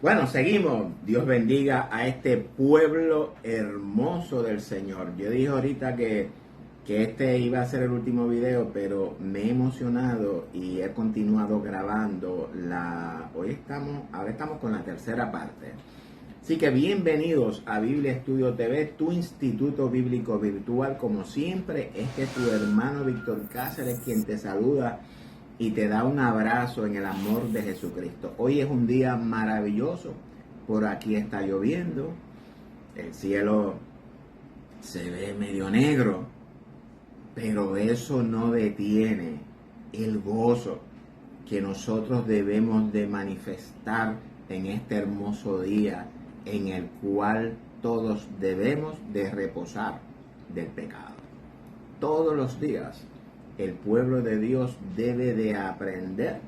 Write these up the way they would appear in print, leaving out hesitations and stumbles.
Bueno, seguimos. Dios bendiga a este pueblo hermoso del Señor. Yo dije ahorita que este iba a ser el último video, pero me he emocionado y he continuado grabando. Ahora estamos con la tercera parte. Así que bienvenidos a Biblia Estudio TV, tu instituto bíblico virtual. Como siempre, tu hermano Víctor Cáceres quien te saluda y te da un abrazo en el amor de Jesucristo. Hoy es un día maravilloso. Por aquí está lloviendo. El cielo se ve medio negro, pero eso no detiene el gozo que nosotros debemos de manifestar en este hermoso día en el cual todos debemos de reposar del pecado. Todos los días el pueblo de Dios debe de aprender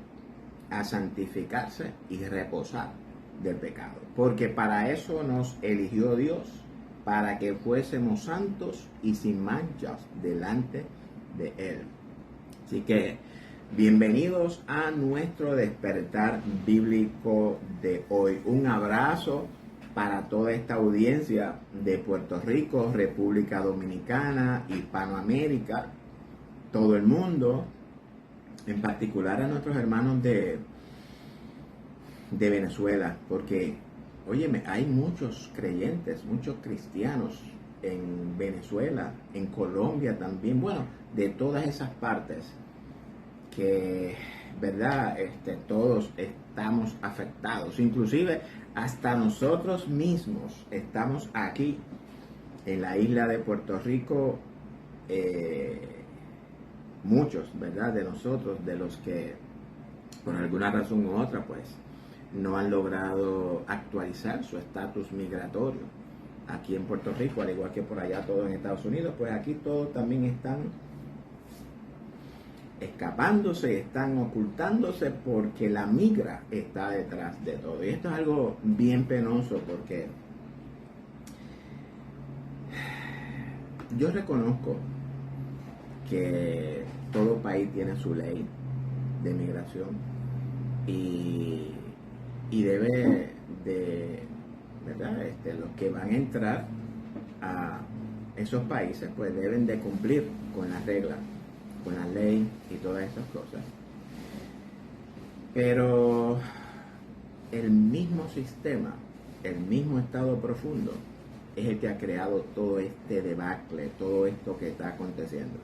a santificarse y reposar del pecado, porque para eso nos eligió Dios, para que fuésemos santos y sin manchas delante de Él. Así que bienvenidos a nuestro despertar bíblico de hoy. Un abrazo para toda esta audiencia de Puerto Rico, República Dominicana, Hispanoamérica, todo el mundo, en particular a nuestros hermanos de Venezuela, porque, óyeme, hay muchos creyentes, muchos cristianos en Venezuela, en Colombia también, bueno, de todas esas partes que, ¿verdad? Todos estamos afectados, inclusive hasta nosotros mismos estamos aquí en la isla de Puerto Rico, muchos, ¿verdad? De nosotros, de los que por alguna razón u otra, pues, no han logrado actualizar su estatus migratorio aquí en Puerto Rico, al igual que por allá todos en Estados Unidos, pues aquí todos también están escapándose, están ocultándose porque la migra está detrás de todo. Y esto es algo bien penoso porque yo reconozco que todo país tiene su ley de migración y debe de, ¿verdad? Los que van a entrar a esos países pues deben de cumplir con las reglas, con la ley y todas esas cosas. Pero el mismo sistema, el mismo estado profundo es el que ha creado todo este debacle, todo esto que está aconteciendo.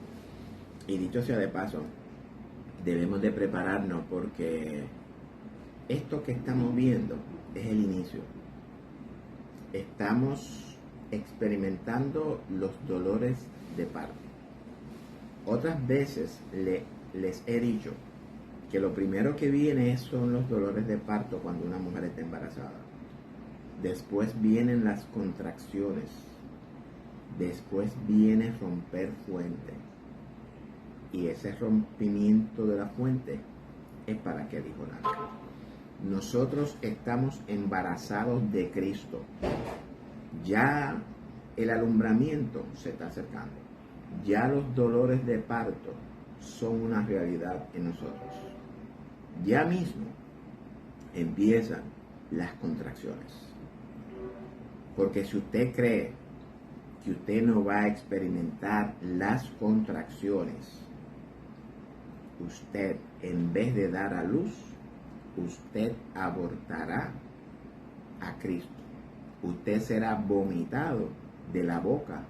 Y dicho sea de paso, debemos de prepararnos porque esto que estamos viendo es el inicio. Estamos experimentando los dolores de parto. Otras veces les he dicho que lo primero que viene son los dolores de parto cuando una mujer está embarazada. Después vienen las contracciones. Después viene romper fuente. Y ese rompimiento de la fuente es para que el hijo nazca. Nosotros estamos embarazados de Cristo. Ya el alumbramiento se está acercando. Ya los dolores de parto son una realidad en nosotros. Ya mismo empiezan las contracciones. Porque si usted cree que usted no va a experimentar las contracciones, usted, en vez de dar a luz, usted abortará a Cristo. Usted será vomitado de la boca,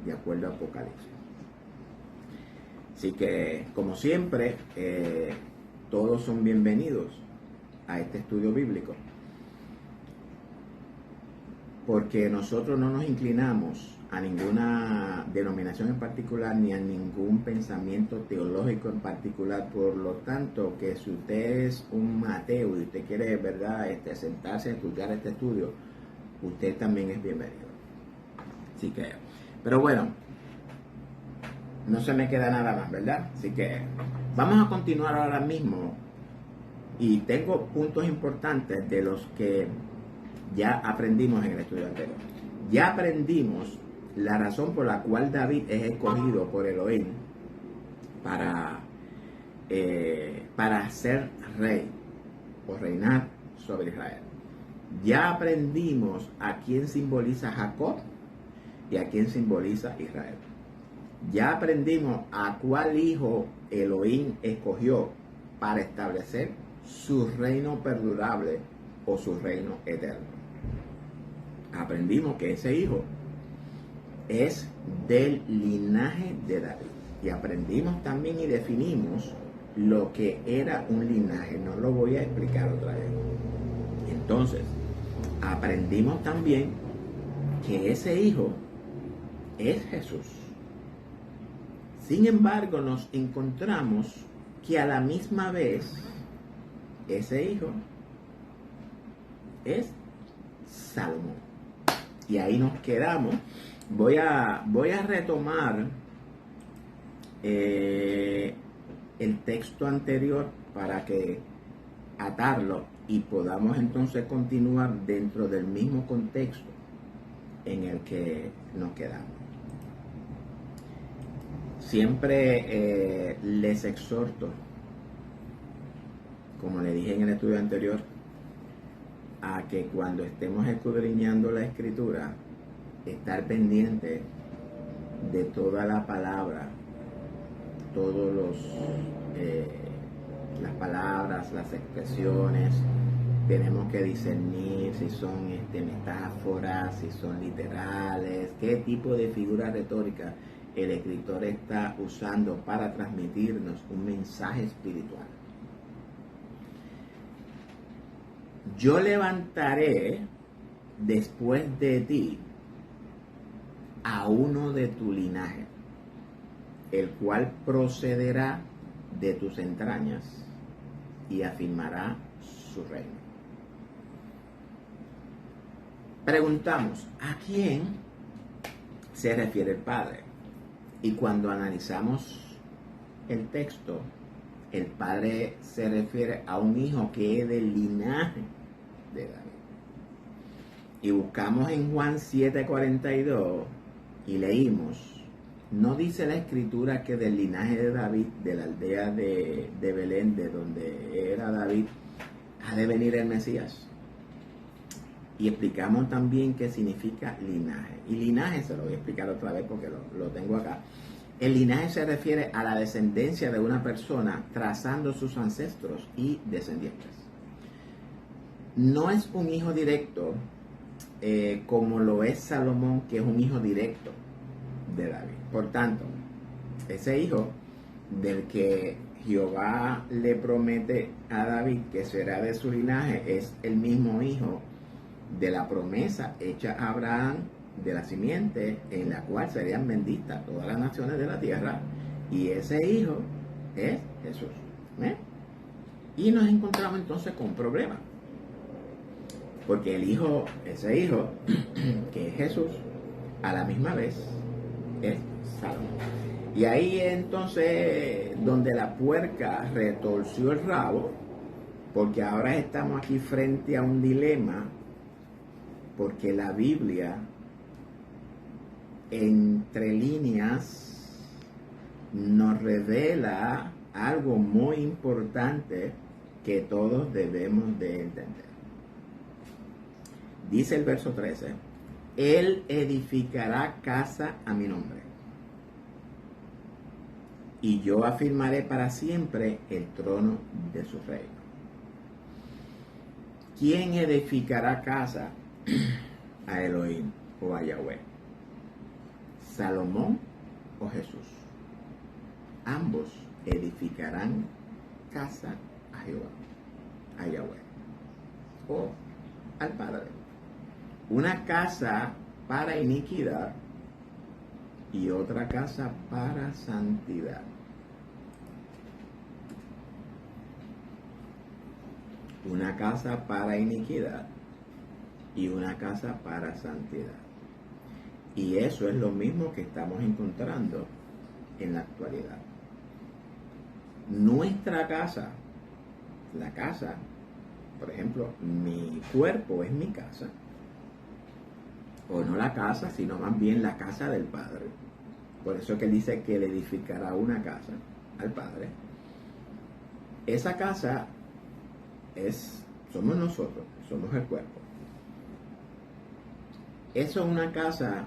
de acuerdo a Apocalipsis. Así que, como siempre, todos son bienvenidos a este estudio bíblico, porque nosotros no nos inclinamos a ninguna denominación en particular ni a ningún pensamiento teológico en particular. Por lo tanto, que si usted es un ateo y usted quiere, ¿verdad?, sentarse a escuchar este estudio, usted también es bienvenido. Así que, pero bueno, no se me queda nada más, ¿verdad? Así que vamos a continuar ahora mismo y tengo puntos importantes de los que ya aprendimos en el estudio anterior. Ya aprendimos la razón por la cual David es escogido por Elohim para ser rey o reinar sobre Israel. Ya aprendimos a quién simboliza Jacob y a quién simboliza Israel. Ya aprendimos a cuál hijo Elohim escogió para establecer su reino perdurable o su reino eterno. Aprendimos que ese hijo es del linaje de David. Y aprendimos también y definimos lo que era un linaje. No lo voy a explicar otra vez. Entonces, aprendimos también que ese hijo es Jesús. Sin embargo, nos encontramos que a la misma vez ese hijo es Salomón. Y ahí nos quedamos. Voy a retomar el texto anterior para que atarlo y podamos entonces continuar dentro del mismo contexto en el que nos quedamos. Siempre les exhorto, como le dije en el estudio anterior, a que cuando estemos escudriñando la escritura, estar pendiente de toda la palabra, todos las palabras, las expresiones. Tenemos que discernir si son metáforas, si son literales, qué tipo de figura retórica el escritor está usando para transmitirnos un mensaje espiritual. Yo levantaré después de ti a uno de tu linaje, el cual procederá de tus entrañas y afirmará su reino. Preguntamos, ¿a quién se refiere el Padre? Y cuando analizamos el texto, el Padre se refiere a un hijo que es del linaje de David. Y buscamos en Juan 7:42 y leímos, ¿no dice la escritura que del linaje de David, de la aldea de Belén, de donde era David, ha de venir el Mesías? Y explicamos también qué significa linaje. Y linaje se lo voy a explicar otra vez porque lo tengo acá. El linaje se refiere a la descendencia de una persona trazando sus ancestros y descendientes. No es un hijo directo como lo es Salomón, que es un hijo directo de David. Por tanto, ese hijo del que Jehová le promete a David que será de su linaje es el mismo hijo de la promesa hecha a Abraham, de la simiente en la cual serían benditas todas las naciones de la tierra, y ese hijo es Jesús. Y nos encontramos entonces con un problema, porque ese hijo que es Jesús, a la misma vez es Salomón. Y ahí entonces donde la puerca retorció el rabo, porque ahora estamos aquí frente a un dilema, porque la Biblia, entre líneas, nos revela algo muy importante que todos debemos de entender. Dice el verso 13, Él edificará casa a mi nombre, y yo afirmaré para siempre el trono de su reino. ¿Quién edificará casa a Elohim o a Yahweh? ¿Salomón o Jesús? Ambos edificarán casa a Jehová, a Yahweh o al Padre. Una casa para iniquidad y otra casa para santidad. Una casa para iniquidad y una casa para santidad. Y eso es lo mismo que estamos encontrando en la actualidad. Nuestra casa, la casa, por ejemplo, mi cuerpo es mi casa, o no la casa, sino más bien la casa del Padre. Por eso que él dice que le edificará una casa al Padre. Esa casa somos nosotros, somos el cuerpo. Eso es una casa,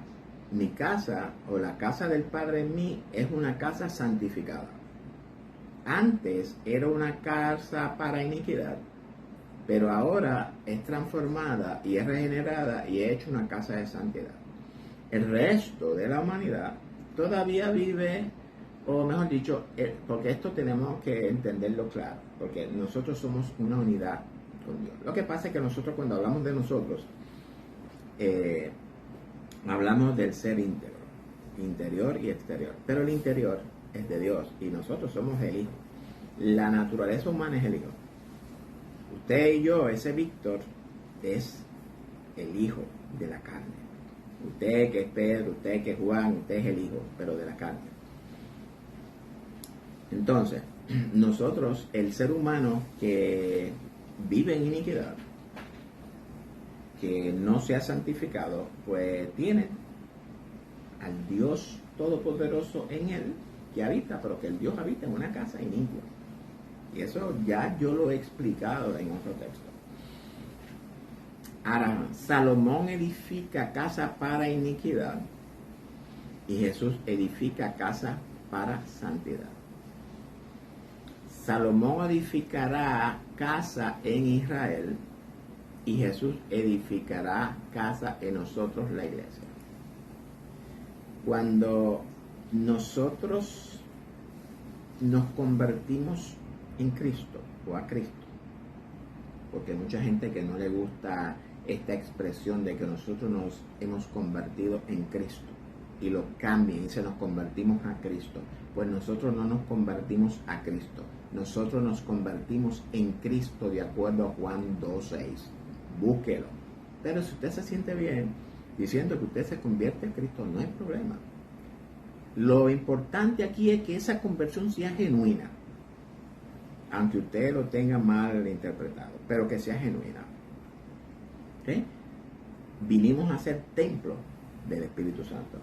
mi casa o la casa del Padre en mí es una casa santificada. Antes era una casa para iniquidad, pero ahora es transformada y es regenerada y he hecho una casa de santidad. El resto de la humanidad todavía vive, o mejor dicho, porque esto tenemos que entenderlo claro, porque nosotros somos una unidad con Dios. Lo que pasa es que nosotros cuando hablamos de nosotros, hablamos del ser íntegro, interior y exterior, pero el interior es de Dios y nosotros somos el Hijo. La naturaleza humana es el Hijo. Usted y yo, ese Víctor, es el hijo de la carne. Usted que es Pedro, usted que es Juan, usted es el hijo, pero de la carne. Entonces, nosotros, el ser humano que vive en iniquidad, que no se ha santificado, pues tiene al Dios Todopoderoso en él, que habita, pero que el Dios habita en una casa inicua. Y eso ya yo lo he explicado en otro texto. Ahora, Salomón edifica casa para iniquidad y Jesús edifica casa para santidad. Salomón edificará casa en Israel y Jesús edificará casa en nosotros, la iglesia. Cuando nosotros nos convertimos en Cristo o a Cristo, porque hay mucha gente que no le gusta esta expresión de que nosotros nos hemos convertido en Cristo y lo cambian y dicen nos convertimos a Cristo. Pues nosotros no nos convertimos a Cristo, nosotros nos convertimos en Cristo de acuerdo a Juan 2:6. Búsquelo. Pero si usted se siente bien diciendo que usted se convierte en Cristo, no hay problema. Lo importante aquí es que esa conversión sea genuina, aunque usted lo tenga mal interpretado, pero que sea genuina. ¿Okay? Vinimos a ser templo del Espíritu Santo.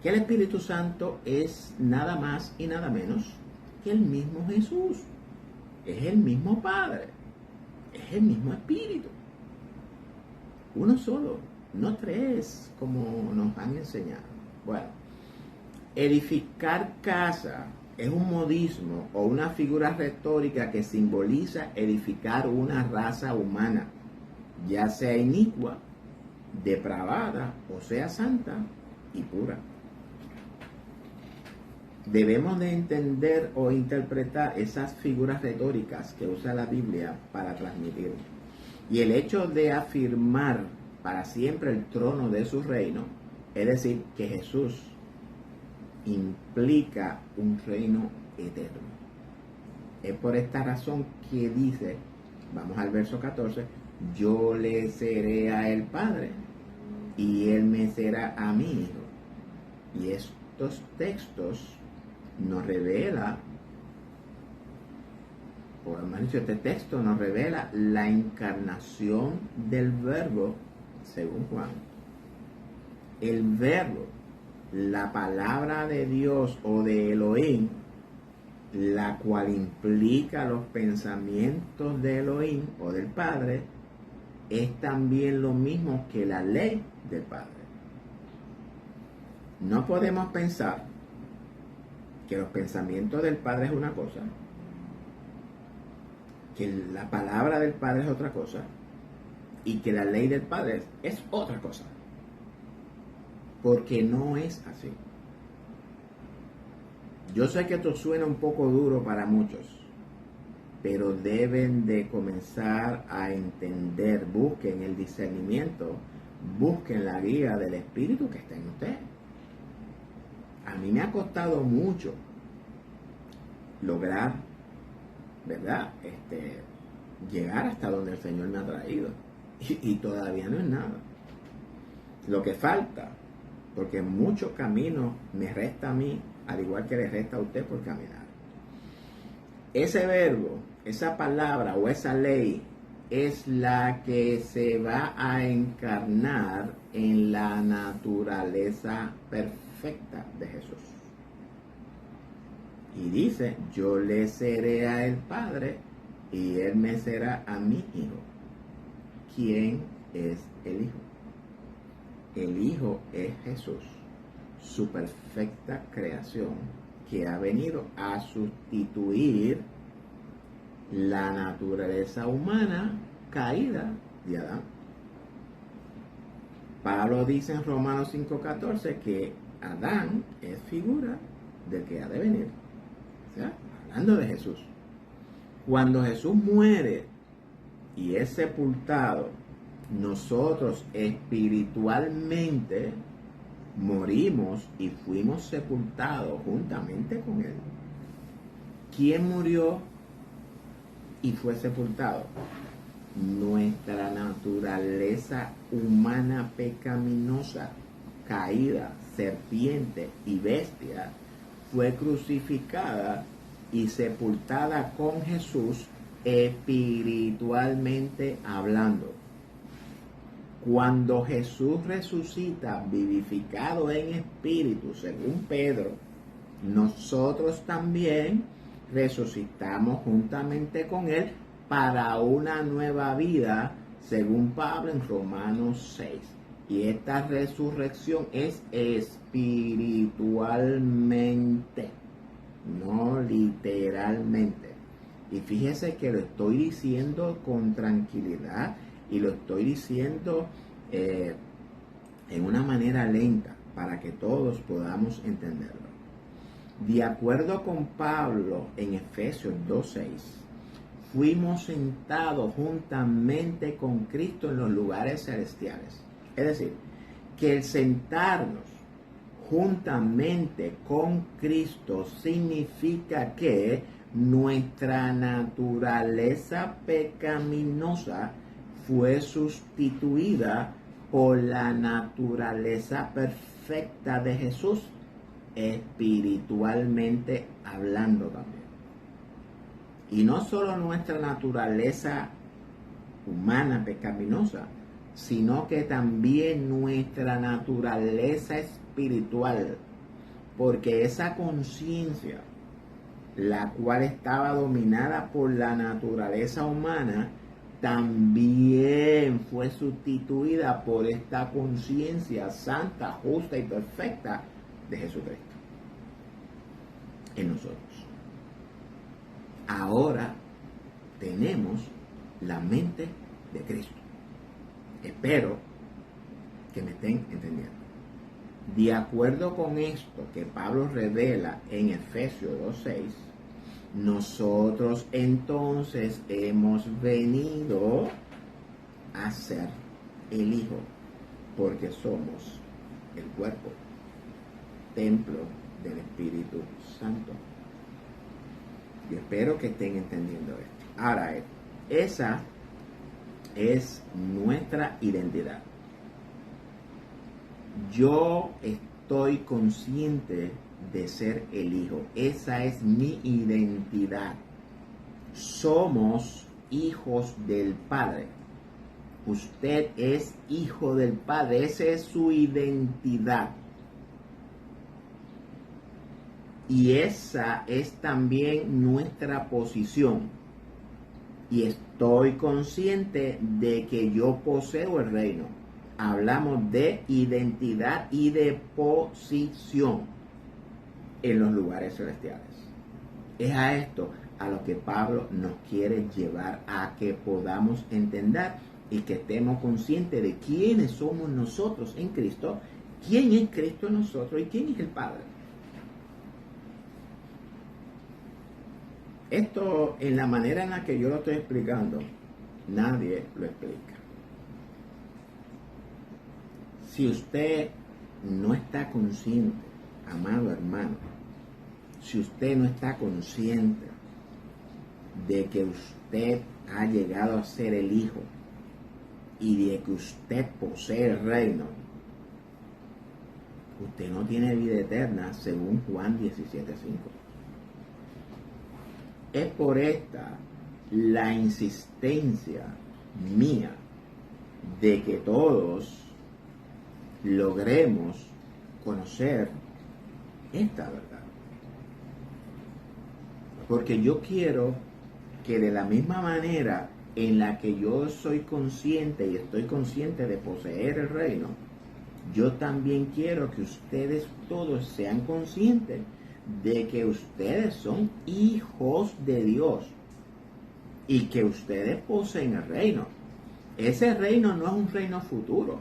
Que el Espíritu Santo es nada más y nada menos que el mismo Jesús. Es el mismo Padre. Es el mismo Espíritu. Uno solo, no tres, como nos han enseñado. Bueno, edificar casa es un modismo o una figura retórica que simboliza edificar una raza humana, ya sea inicua, depravada o sea santa y pura. Debemos de entender o interpretar esas figuras retóricas que usa la Biblia para transmitir. Y el hecho de afirmar para siempre el trono de su reino, es decir, que Jesús implica un reino eterno. Es por esta razón que dice, vamos al verso 14, yo le seré a él padre y él me será a mi hijo. Y estos textos nos revela, o mejor dicho, este texto nos revela la encarnación del verbo según Juan. El verbo, la palabra de Dios o de Elohim, la cual implica los pensamientos de Elohim o del Padre, es también lo mismo que la ley del Padre. No podemos pensar que los pensamientos del Padre es una cosa, que la palabra del Padre es otra cosa, y que la ley del Padre es otra cosa. Porque no es así. Yo sé que esto suena un poco duro para muchos, pero deben de comenzar a entender, busquen el discernimiento, busquen la guía del Espíritu que está en usted. A mí me ha costado mucho lograr, ¿verdad? Llegar hasta donde el Señor me ha traído. Y todavía no es nada. Lo que falta, porque mucho camino me resta a mí, al igual que le resta a usted por caminar. Ese verbo, esa palabra o esa ley es la que se va a encarnar en la naturaleza perfecta de Jesús. Y dice, yo le seré a el Padre y él me será a mi hijo. ¿Quién es el Hijo? El Hijo es Jesús, su perfecta creación, que ha venido a sustituir la naturaleza humana caída de Adán. Pablo dice en Romanos 5:14 que Adán es figura del que ha de venir. O sea, hablando de Jesús. Cuando Jesús muere y es sepultado, nosotros espiritualmente morimos y fuimos sepultados juntamente con Él. ¿Quién murió y fue sepultado? Nuestra naturaleza humana pecaminosa, caída, serpiente y bestia, fue crucificada y sepultada con Jesús espiritualmente hablando. Cuando Jesús resucita vivificado en espíritu, según Pedro, nosotros también resucitamos juntamente con Él para una nueva vida, según Pablo en Romanos 6. Y esta resurrección es espiritualmente, no literalmente. Y fíjese que lo estoy diciendo con tranquilidad y lo estoy diciendo en una manera lenta para que todos podamos entenderlo. De acuerdo con Pablo en Efesios 2:6, fuimos sentados juntamente con Cristo en los lugares celestiales. Es decir, que el sentarnos juntamente con Cristo significa que nuestra naturaleza pecaminosa fue sustituida por la naturaleza perfecta de Jesús, espiritualmente hablando también. Y no solo nuestra naturaleza humana pecaminosa, sino que también nuestra naturaleza espiritual, porque esa conciencia, la cual estaba dominada por la naturaleza humana, también fue sustituida por esta conciencia santa, justa y perfecta de Jesucristo en nosotros. Ahora tenemos la mente de Cristo. Espero que me estén entendiendo. De acuerdo con esto que Pablo revela en Efesios 2:6, nosotros entonces hemos venido a ser el Hijo, porque somos el cuerpo, templo del Espíritu Santo. Yo espero que estén entendiendo esto. Ahora, esa es nuestra identidad. Yo estoy consciente de ser el Hijo. Esa es mi identidad. Somos hijos del Padre. Usted es hijo del Padre. Esa es su identidad. Y esa es también nuestra posición. Y estoy consciente de que yo poseo el reino. Hablamos de identidad y de posición en los lugares celestiales. Es a esto a lo que Pablo nos quiere llevar, a que podamos entender y que estemos conscientes de quiénes somos nosotros en Cristo, quién es Cristo en nosotros y quién es el Padre. Esto, en la manera en la que yo lo estoy explicando, nadie lo explica. Si usted no está consciente, amado hermano, si usted no está consciente de que usted ha llegado a ser el Hijo y de que usted posee el reino, usted no tiene vida eterna según Juan 17:5. Es por esta la insistencia mía de que todos logremos conocer esta verdad. Porque yo quiero que de la misma manera en la que yo soy consciente y estoy consciente de poseer el reino, yo también quiero que ustedes todos sean conscientes de que ustedes son hijos de Dios y que ustedes poseen el reino. Ese reino no es un reino futuro.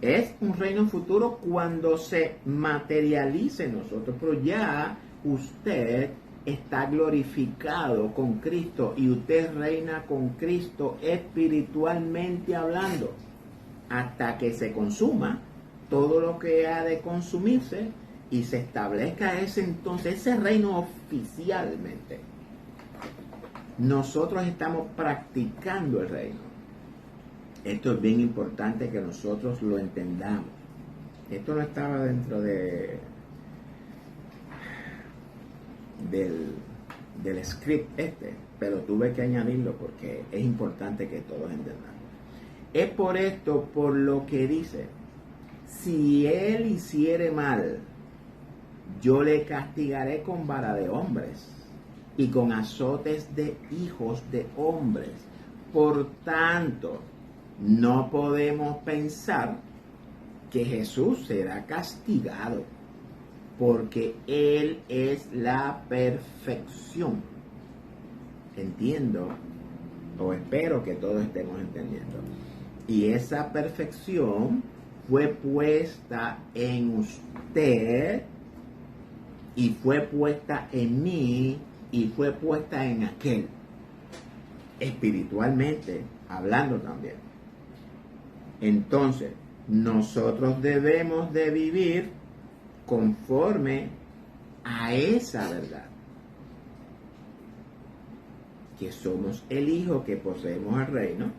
Es un reino futuro cuando se materialice en nosotros, pero ya usted está glorificado con Cristo y usted reina con Cristo espiritualmente hablando hasta que se consuma todo lo que ha de consumirse y se establezca ese reino oficialmente. Nosotros estamos practicando el reino. Esto es bien importante que nosotros lo entendamos. Esto no estaba dentro del script pero tuve que añadirlo porque es importante que todos entendamos. Es por esto, por lo que dice, si él hiciere mal, yo le castigaré con vara de hombres y con azotes de hijos de hombres. Por tanto, no podemos pensar que Jesús será castigado, porque Él es la perfección. Entiendo, o espero que todos estemos entendiendo. Y esa perfección fue puesta en usted, y fue puesta en mí, y fue puesta en aquel, espiritualmente hablando también. Entonces, nosotros debemos de vivir conforme a esa verdad, que somos el Hijo, que poseemos el reino,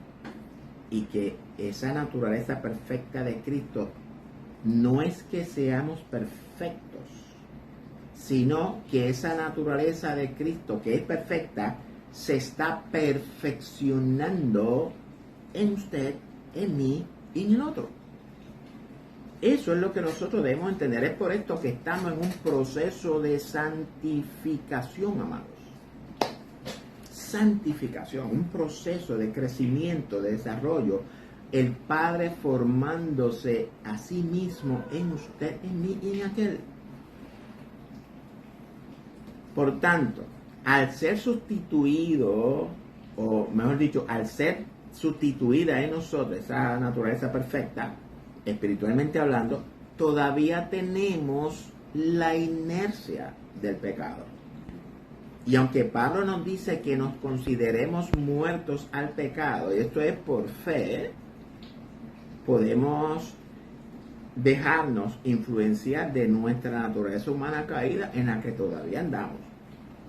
y que esa naturaleza perfecta de Cristo no es que seamos perfectos, sino que esa naturaleza de Cristo, que es perfecta, se está perfeccionando en usted, en mí y en el otro. Eso es lo que nosotros debemos entender. Es por esto que estamos en un proceso de santificación, amados. Santificación, un proceso de crecimiento, de desarrollo. El Padre formándose a sí mismo en usted, en mí y en aquel. Por tanto, al ser sustituido, o mejor dicho, al ser sustituida en nosotros esa naturaleza perfecta, espiritualmente hablando, todavía tenemos la inercia del pecado. Y aunque Pablo nos dice que nos consideremos muertos al pecado, y esto es por fe, podemos dejarnos influenciar de nuestra naturaleza humana caída en la que todavía andamos.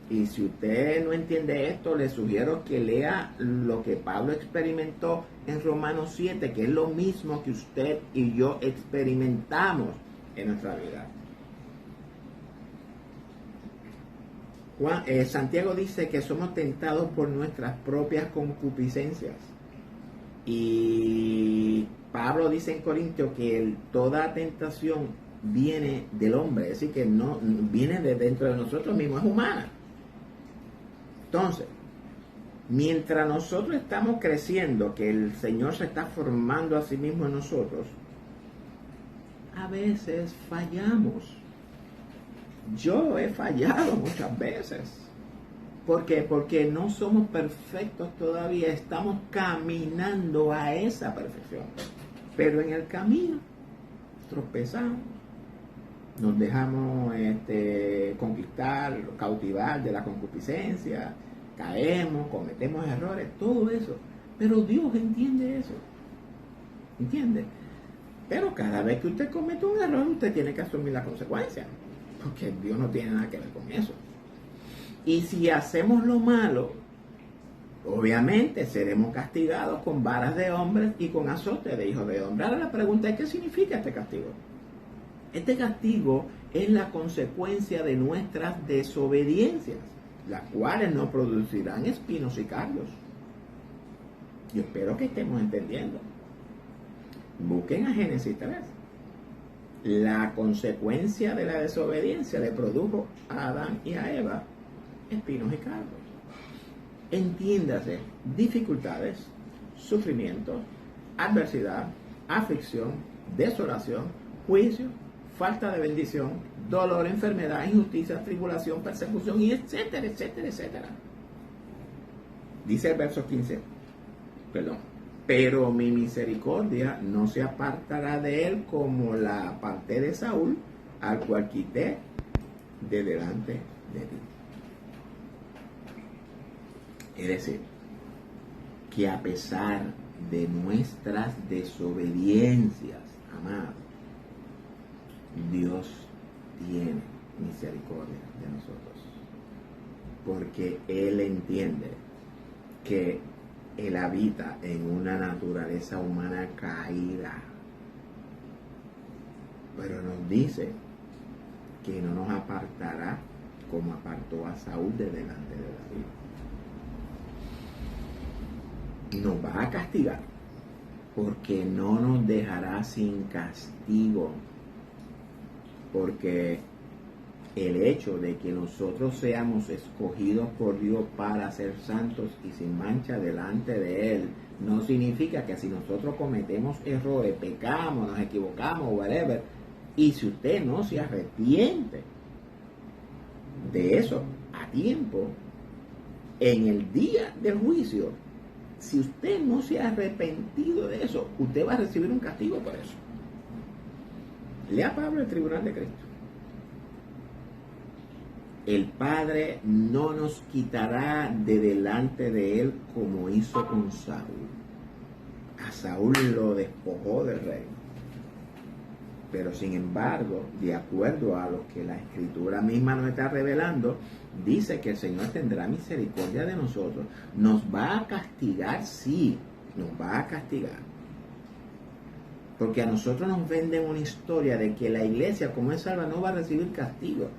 Y si usted no entiende esto, le sugiero que lea lo que Pablo experimentó en Romanos 7, que es lo mismo que usted y yo experimentamos en nuestra vida. Santiago dice que somos tentados por nuestras propias concupiscencias. Y Pablo dice en Corintios que toda tentación viene del hombre, es decir, que no viene de dentro de nosotros mismos, es humana. Entonces, mientras nosotros estamos creciendo, que el Señor se está formando a sí mismo en nosotros, a veces fallamos. Yo he fallado muchas veces. ¿Por qué? Porque no somos perfectos todavía, estamos caminando a esa perfección. Pero en el camino tropezamos, nos dejamos conquistar, cautivar de la concupiscencia, caemos, cometemos errores, todo eso. Pero Dios entiende eso, ¿entiende? Pero cada vez que usted comete un error, usted tiene que asumir la consecuencia, porque Dios no tiene nada que ver con eso. Y si hacemos lo malo, obviamente seremos castigados con varas de hombres y con azote de hijos de hombres. Ahora la pregunta es, ¿qué significa este castigo? Este castigo es la consecuencia de nuestras desobediencias, las cuales nos producirán espinos y cardos. Yo espero que estemos entendiendo. Busquen a Génesis 3. La consecuencia de la desobediencia le produjo a Adán y a Eva espinos y cardos. Entiéndase, dificultades, sufrimiento, adversidad, aflicción, desolación, juicio, falta de bendición, dolor, enfermedad, injusticia, tribulación, persecución, y etcétera, etcétera, etcétera. Dice el verso 15, perdón, pero mi misericordia no se apartará de él como la aparté de Saúl, al cual quité de delante de ti. Es decir, que a pesar de nuestras desobediencias, amados, Dios tiene misericordia de nosotros, porque Él entiende que Él habita en una naturaleza humana caída, pero nos dice que no nos apartará como apartó a Saúl de delante de David. Nos va a castigar, porque no nos dejará sin castigo, porque el hecho de que nosotros seamos escogidos por Dios para ser santos y sin mancha delante de Él, no significa que si nosotros cometemos errores, pecamos, nos equivocamos, whatever, y si usted no se arrepiente de eso a tiempo, en el día del juicio, si usted no se ha arrepentido de eso, usted va a recibir un castigo por eso. Lea Pablo el tribunal de Cristo. El Padre no nos quitará de delante de Él como hizo con Saúl. A Saúl lo despojó del reino. Pero sin embargo, de acuerdo a lo que la Escritura misma nos está revelando, dice que el Señor tendrá misericordia de nosotros. Nos va a castigar, sí, nos va a castigar. Porque a nosotros nos venden una historia de que la iglesia, como es salva, no va a recibir castigo.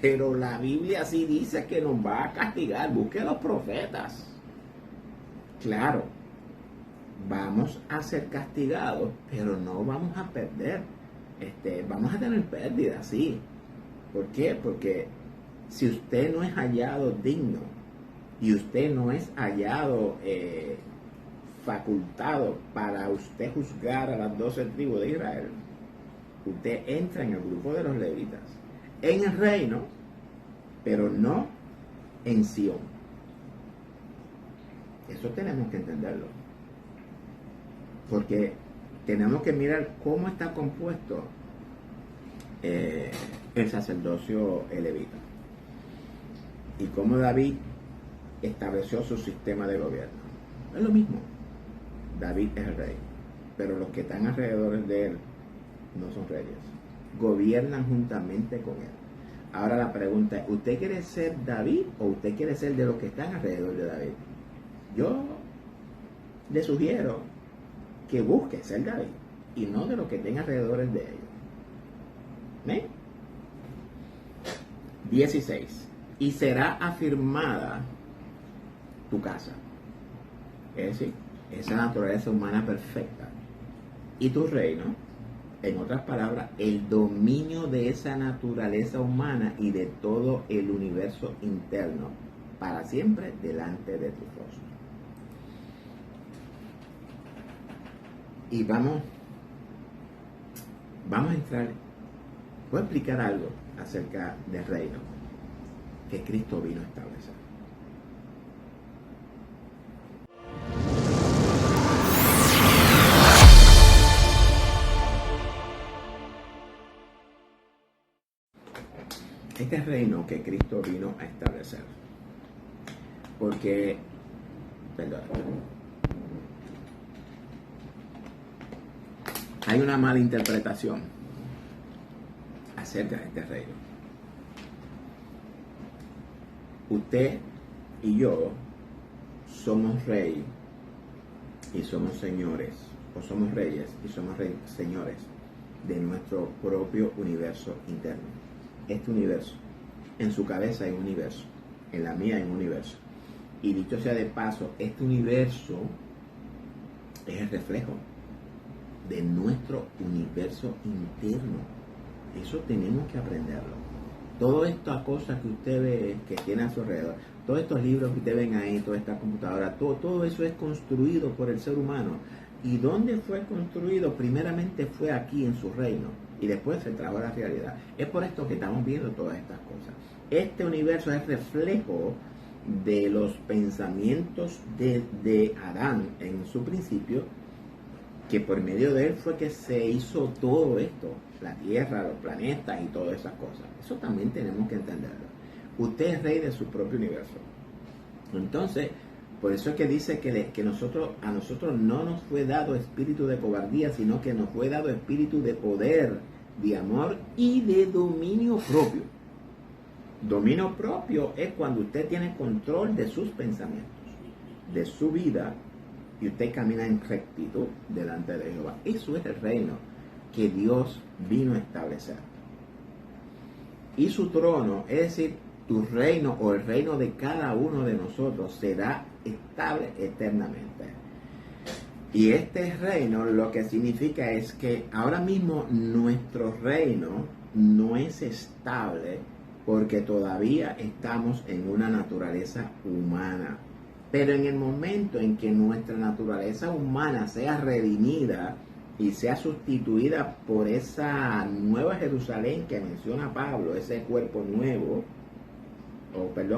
Pero la Biblia sí dice que nos va a castigar. Busque a los profetas. Claro, vamos a ser castigados, pero no vamos a perder. Vamos a tener pérdidas, sí. ¿Por qué? Porque si usted no es hallado digno y usted no es hallado facultado para usted juzgar a las 12 tribus de Israel, usted entra en el grupo de los levitas, en el reino, pero no en Sion. Eso tenemos que entenderlo, porque tenemos que mirar cómo está compuesto el sacerdocio levita y cómo David estableció su sistema de gobierno. Es lo mismo. David es el rey, pero los que están alrededor de él no son reyes, gobiernan juntamente con él. Ahora la pregunta es, ¿usted quiere ser David o usted quiere ser de los que están alrededor de David? Yo le sugiero que busque ser David y no de los que estén alrededor de ellos. ¿Ven? 16. Y será afirmada tu casa. Es decir, esa naturaleza humana perfecta. Y tu reino, en otras palabras, el dominio de esa naturaleza humana y de todo el universo interno, para siempre delante de tu rostro. Y vamos a entrar, voy a explicar algo acerca del reino que Cristo vino a establecer. Este reino que Cristo vino a establecer, porque, perdón, hay una mala interpretación acerca de este reino. Usted y yo somos rey y somos señores, o somos reyes y somos señores de nuestro propio universo interno. Este universo, en su cabeza hay un universo, en la mía hay un universo. Y dicho sea de paso, este universo es el reflejo de nuestro universo interno. Eso tenemos que aprenderlo. Todas estas cosas que usted ve, que tiene a su alrededor, todos estos libros que usted ven ahí, toda esta computadora, todo eso es construido por el ser humano. ¿Y dónde fue construido? Primeramente fue aquí en su reino y después se trajo a la realidad. Es por esto que estamos viendo todas estas cosas. Este universo es reflejo de los pensamientos de Adán en su principio, que por medio de él fue que se hizo todo esto, la Tierra, los planetas y todas esas cosas. Eso también tenemos que entenderlo. Usted es rey de su propio universo. Entonces, por eso es que dice que a nosotros no nos fue dado espíritu de cobardía, sino que nos fue dado espíritu de poder, de amor y de dominio propio. Dominio propio es cuando usted tiene control de sus pensamientos, de su vida, y usted camina en rectitud delante de Jehová. Eso es el reino que Dios vino a establecer. Y su trono, es decir, tu reino o el reino de cada uno de nosotros será estable eternamente. Y este reino lo que significa es que ahora mismo nuestro reino no es estable porque todavía estamos en una naturaleza humana. Pero en el momento en que nuestra naturaleza humana sea redimida y sea sustituida por esa nueva Jerusalén que menciona Pablo, ese cuerpo nuevo,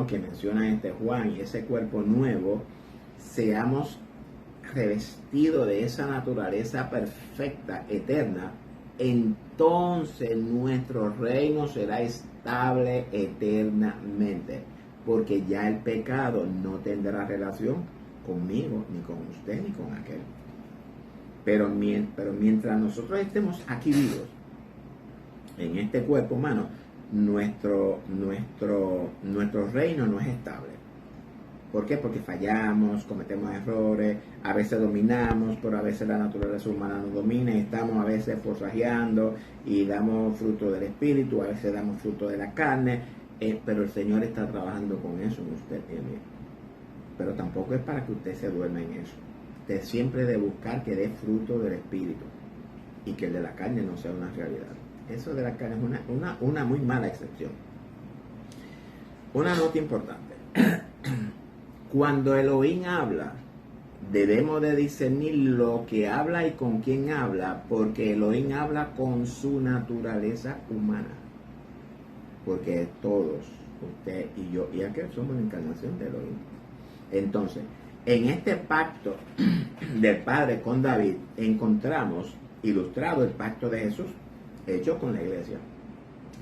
que menciona Juan, y ese cuerpo nuevo, seamos revestidos de esa naturaleza perfecta, eterna, entonces nuestro reino será estable eternamente, porque ya el pecado no tendrá relación conmigo, ni con usted, ni con aquel. Pero mientras nosotros estemos aquí vivos, en este cuerpo humano, nuestro reino no es estable. ¿Por qué? Porque fallamos, cometemos errores, a veces dominamos, pero a veces la naturaleza humana nos domina y estamos a veces forzajeando y damos fruto del espíritu, a veces damos fruto de la carne, pero el Señor está trabajando con eso en usted y en mí. Pero tampoco es para que usted se duerma en eso. Usted siempre debe buscar que dé fruto del espíritu y que el de la carne no sea una realidad. Eso de la carne es una muy mala excepción. Una nota importante. Cuando Elohim habla, debemos de discernir lo que habla y con quién habla, porque Elohim habla con su naturaleza humana. Porque todos, usted y yo y aquel, somos la encarnación de Elohim. Entonces, en este pacto del Padre con David, encontramos ilustrado el pacto de Jesús hecho con la iglesia.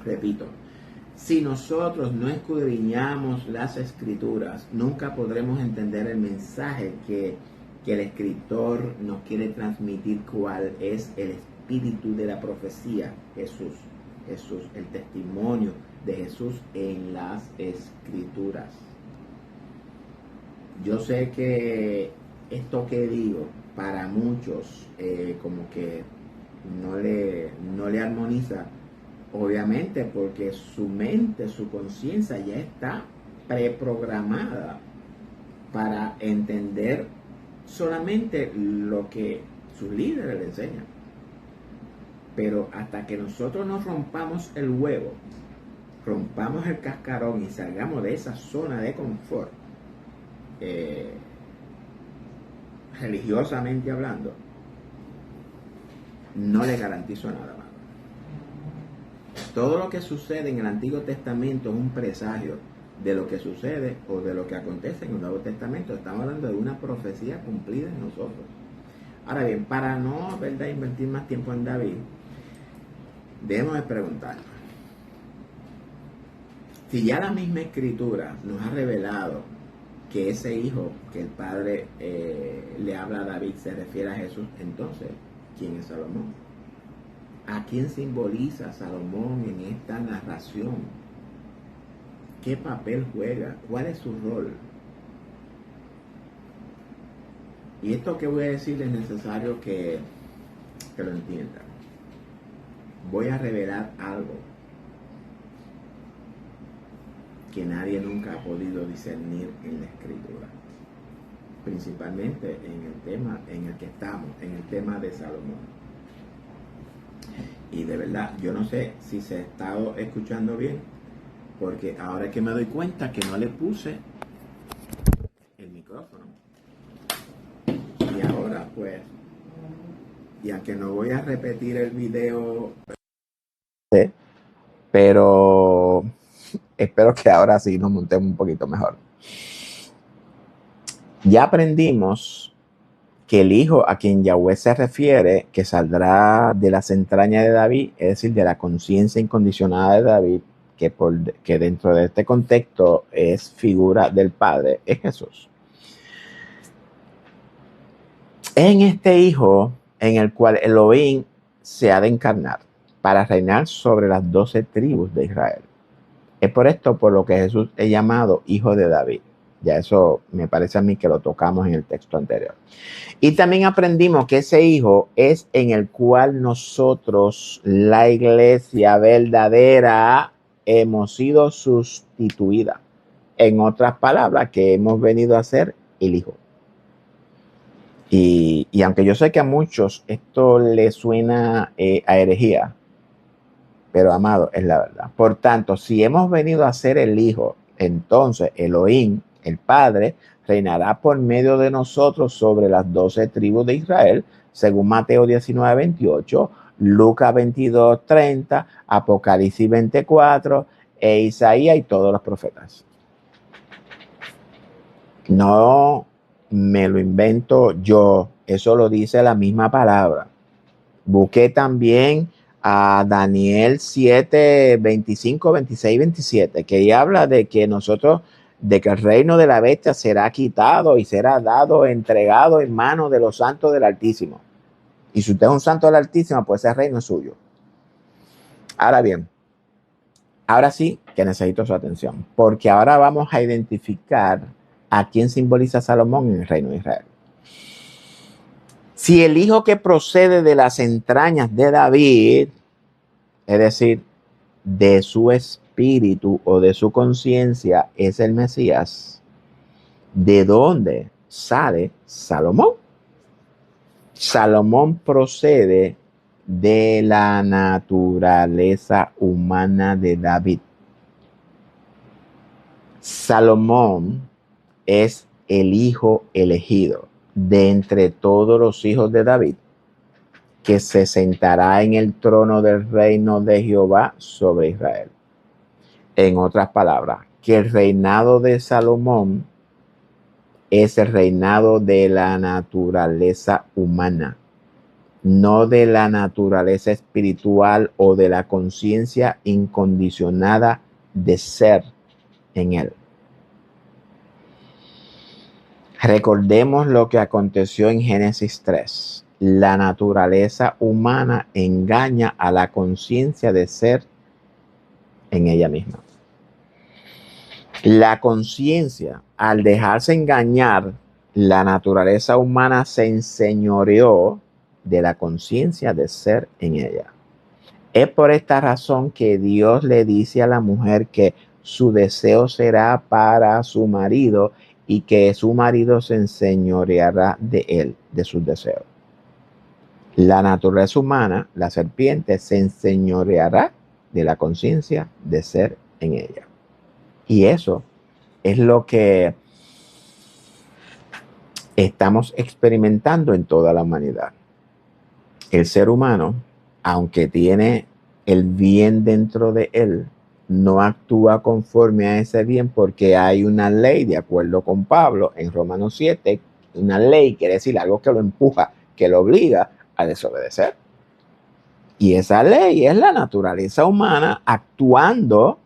Repito, si nosotros no escudriñamos las escrituras, nunca podremos entender el mensaje que el escritor nos quiere transmitir, cuál es el espíritu de la profecía, Jesús, el testimonio de Jesús en las escrituras. Yo sé que esto que digo para muchos como que no le armoniza, obviamente porque su mente, su conciencia ya está preprogramada para entender solamente lo que sus líderes le enseñan. Pero hasta que nosotros nos rompamos el huevo, rompamos el cascarón y salgamos de esa zona de confort, religiosamente hablando, no le garantizo nada más. Todo lo que sucede en el Antiguo Testamento es un presagio de lo que sucede o de lo que acontece en el Nuevo Testamento. Estamos hablando de una profecía cumplida en nosotros. Ahora bien, para no, ¿verdad?, invertir más tiempo en David, debemos de preguntarnos, si ya la misma Escritura nos ha revelado que ese hijo que el Padre le habla a David se refiere a Jesús, entonces, ¿quién es Salomón? ¿A quién simboliza Salomón en esta narración? ¿Qué papel juega? ¿Cuál es su rol? Y esto que voy a decir es necesario que lo entiendan. Voy a revelar algo que nadie nunca ha podido discernir en la Escritura, principalmente en el tema en el que estamos, en el tema de Salomón. Y de verdad, yo no sé si se ha estado escuchando bien, porque ahora es que me doy cuenta que no le puse el micrófono. Y ahora pues Y aunque no voy a repetir el video, sí, pero espero que ahora sí nos montemos un poquito mejor. Ya aprendimos que el hijo a quien Yahweh se refiere, que saldrá de las entrañas de David, es decir, de la conciencia incondicionada de David, que dentro de este contexto es figura del Padre, es Jesús. En este hijo en el cual Elohim se ha de encarnar para reinar sobre las 12 tribus de Israel. Es por esto por lo que Jesús es llamado hijo de David. Ya eso me parece a mí que lo tocamos en el texto anterior. Y también aprendimos que ese hijo es en el cual nosotros, la iglesia verdadera, hemos sido sustituida. En otras palabras, que hemos venido a ser el hijo. Y aunque yo sé que a muchos esto le suena a herejía, pero amado, es la verdad. Por tanto, si hemos venido a ser el hijo, entonces Elohim, el Padre, reinará por medio de nosotros sobre las 12 tribus de Israel, según Mateo 19, 28, Lucas 22, 30, Apocalipsis 24, e Isaías y todos los profetas. No me lo invento yo, eso lo dice la misma palabra. Busqué también a Daniel 7, 25, 26, 27, que ahí habla de que de que el reino de la bestia será quitado y será dado, entregado en manos de los santos del Altísimo. Y si usted es un santo del Altísimo, pues ese reino es suyo. Ahora bien, ahora sí que necesito su atención, porque ahora vamos a identificar a quién simboliza Salomón en el reino de Israel. Si el hijo que procede de las entrañas de David, es decir, de su espíritu o de su conciencia, es el Mesías, ¿de dónde sale Salomón? Salomón procede de la naturaleza humana de David. Salomón es el hijo elegido de entre todos los hijos de David, que se sentará en el trono del reino de Jehová sobre Israel. En otras palabras, que el reinado de Salomón es el reinado de la naturaleza humana, no de la naturaleza espiritual o de la conciencia incondicionada de ser en él. Recordemos lo que aconteció en Génesis 3. La naturaleza humana engaña a la conciencia de ser en ella misma. La conciencia, al dejarse engañar, la naturaleza humana se enseñoreó de la conciencia de ser en ella. Es por esta razón que Dios le dice a la mujer que su deseo será para su marido y que su marido se enseñoreará de él, de sus deseos. La naturaleza humana, la serpiente, se enseñoreará de la conciencia de ser en ella. Y eso es lo que estamos experimentando en toda la humanidad. El ser humano, aunque tiene el bien dentro de él, no actúa conforme a ese bien porque hay una ley, de acuerdo con Pablo, en Romanos 7, una ley quiere decir algo que lo empuja, que lo obliga a desobedecer. Y esa ley es la naturaleza humana actuando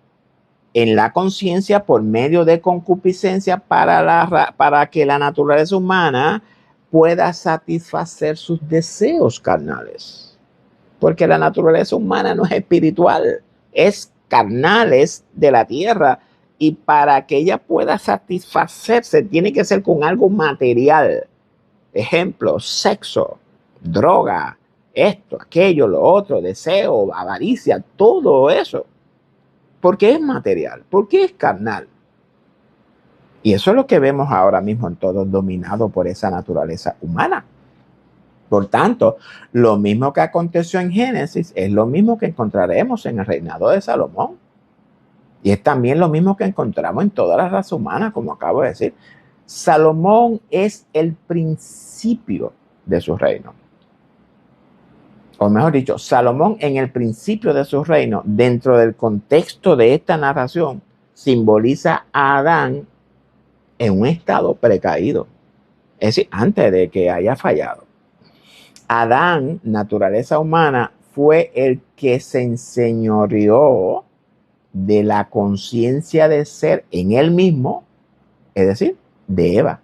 en la conciencia por medio de concupiscencia para que la naturaleza humana pueda satisfacer sus deseos carnales. Porque la naturaleza humana no es espiritual, es carnal, es de la tierra. Y para que ella pueda satisfacerse, tiene que ser con algo material. Ejemplo, sexo, droga, esto, aquello, lo otro, deseo, avaricia, todo eso. Porque es material, porque es carnal. Y eso es lo que vemos ahora mismo en todo, dominado por esa naturaleza humana. Por tanto, lo mismo que aconteció en Génesis es lo mismo que encontraremos en el reinado de Salomón. Y es también lo mismo que encontramos en toda la raza humana, como acabo de decir. Salomón es el principio de su reino. o mejor dicho, Salomón en el principio de su reino, dentro del contexto de esta narración, simboliza a Adán en un estado precaído, es decir, antes de que haya fallado. Adán, naturaleza humana, fue el que se enseñoreó de la conciencia de ser en él mismo, es decir, de Eva.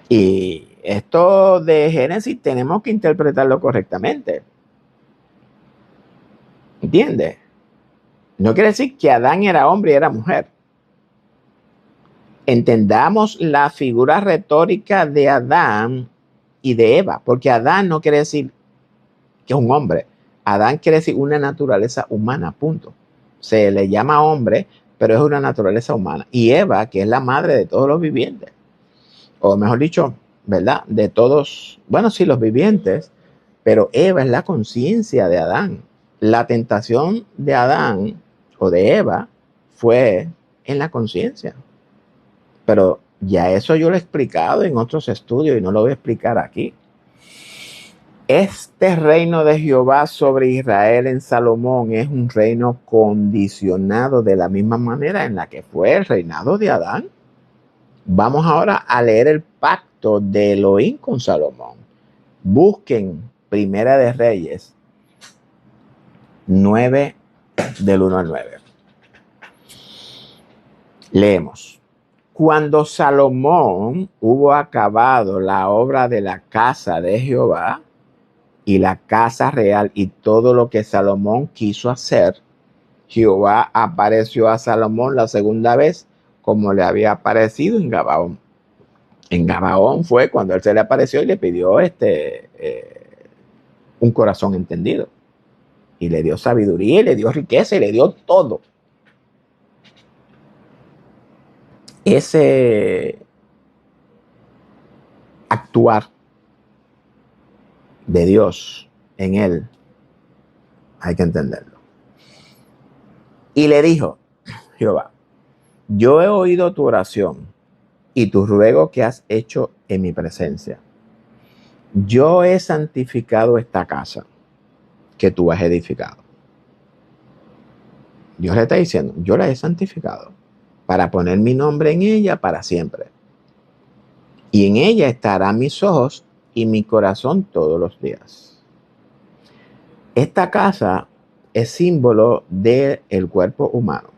Y esto de Génesis tenemos que interpretarlo correctamente. ¿Entiendes? No quiere decir que Adán era hombre y era mujer. Entendamos la figura retórica de Adán y de Eva, porque Adán no quiere decir que es un hombre. Adán quiere decir una naturaleza humana, punto. Se le llama hombre, pero es una naturaleza humana. Y Eva, que es la madre de todos los vivientes, o mejor dicho, ¿verdad? De todos, bueno, sí, los vivientes, pero Eva es la conciencia de Adán. La tentación de Adán o de Eva fue en la conciencia. Pero ya eso yo lo he explicado en otros estudios y no lo voy a explicar aquí. Este reino de Jehová sobre Israel en Salomón es un reino condicionado de la misma manera en la que fue el reinado de Adán. Vamos ahora a leer el pacto de Elohim con Salomón. Busquen Primera de Reyes 9 del 1 al 9. Leemos. Cuando Salomón hubo acabado la obra de la casa de Jehová y la casa real y todo lo que Salomón quiso hacer, Jehová apareció a Salomón la segunda vez como le había aparecido en Gabaón. En Gabaón fue cuando él se le apareció y le pidió un corazón entendido. Y le dio sabiduría, y le dio riqueza, y le dio todo. Ese actuar de Dios en él hay que entenderlo. Y le dijo Jehová: yo he oído tu oración y tu ruego que has hecho en mi presencia. Yo he santificado esta casa que tú has edificado. Dios le está diciendo, yo la he santificado para poner mi nombre en ella para siempre. Y en ella estarán mis ojos y mi corazón todos los días. Esta casa es símbolo del cuerpo humano.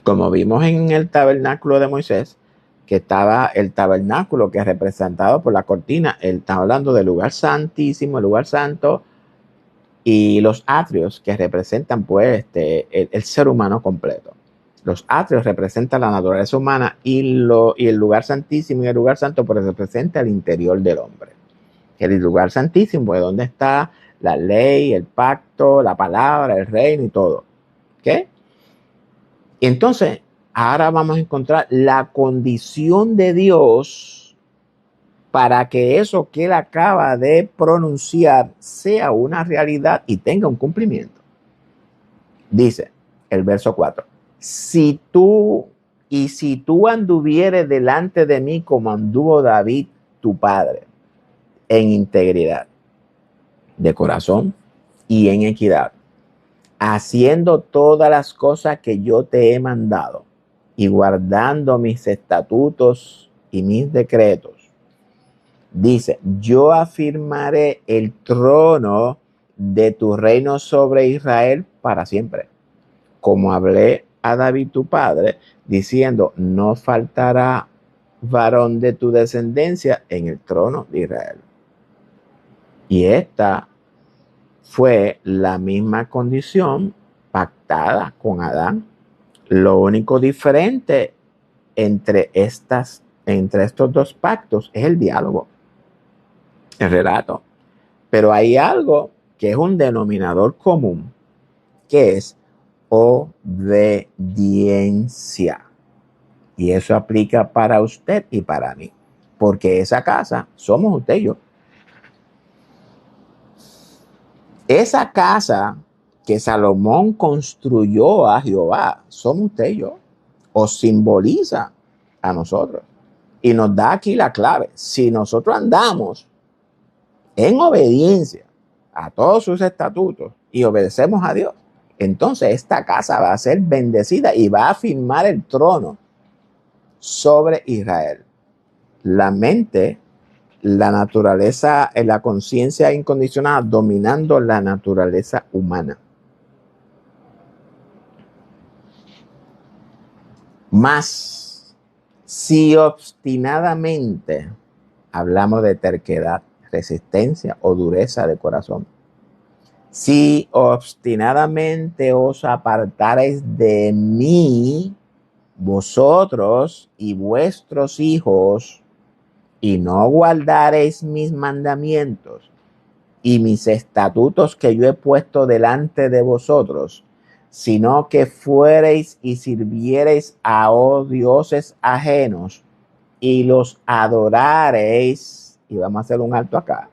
Como vimos en el tabernáculo de Moisés, que estaba el tabernáculo que es representado por la cortina, él está hablando del lugar santísimo, el lugar santo, y los atrios que representan pues el ser humano completo. Los atrios representan la naturaleza humana y el lugar santísimo y el lugar santo pues representa el interior del hombre. El lugar santísimo es donde está la ley, el pacto, la palabra, el reino y todo. ¿Ok? Y entonces, ahora vamos a encontrar la condición de Dios para que eso que él acaba de pronunciar sea una realidad y tenga un cumplimiento. Dice el verso 4. Si tú anduvieres delante de mí como anduvo David, tu padre, en integridad de corazón y en equidad, haciendo todas las cosas que yo te he mandado y guardando mis estatutos y mis decretos, dice, yo afirmaré el trono de tu reino sobre Israel para siempre. Como hablé a David tu padre, diciendo, no faltará varón de tu descendencia en el trono de Israel. Y esta fue la misma condición pactada con Adán. Lo único diferente entre estos dos pactos es el diálogo, el relato. Pero hay algo que es un denominador común, que es obediencia. Y eso aplica para usted y para mí, porque esa casa somos usted y yo. Esa casa que Salomón construyó a Jehová, somos usted y yo, o simboliza a nosotros. Y nos da aquí la clave. Si nosotros andamos en obediencia a todos sus estatutos y obedecemos a Dios, entonces esta casa va a ser bendecida y va a firmar el trono sobre Israel. La mente, la naturaleza, la conciencia incondicional dominando la naturaleza humana. Mas, si obstinadamente, hablamos de terquedad, resistencia o dureza de corazón, si obstinadamente os apartareis de mí, vosotros y vuestros hijos, y no guardareis mis mandamientos y mis estatutos que yo he puesto delante de vosotros, sino que fuereis y sirviereis a dioses ajenos y los adorareis, y vamos a hacer un alto acá,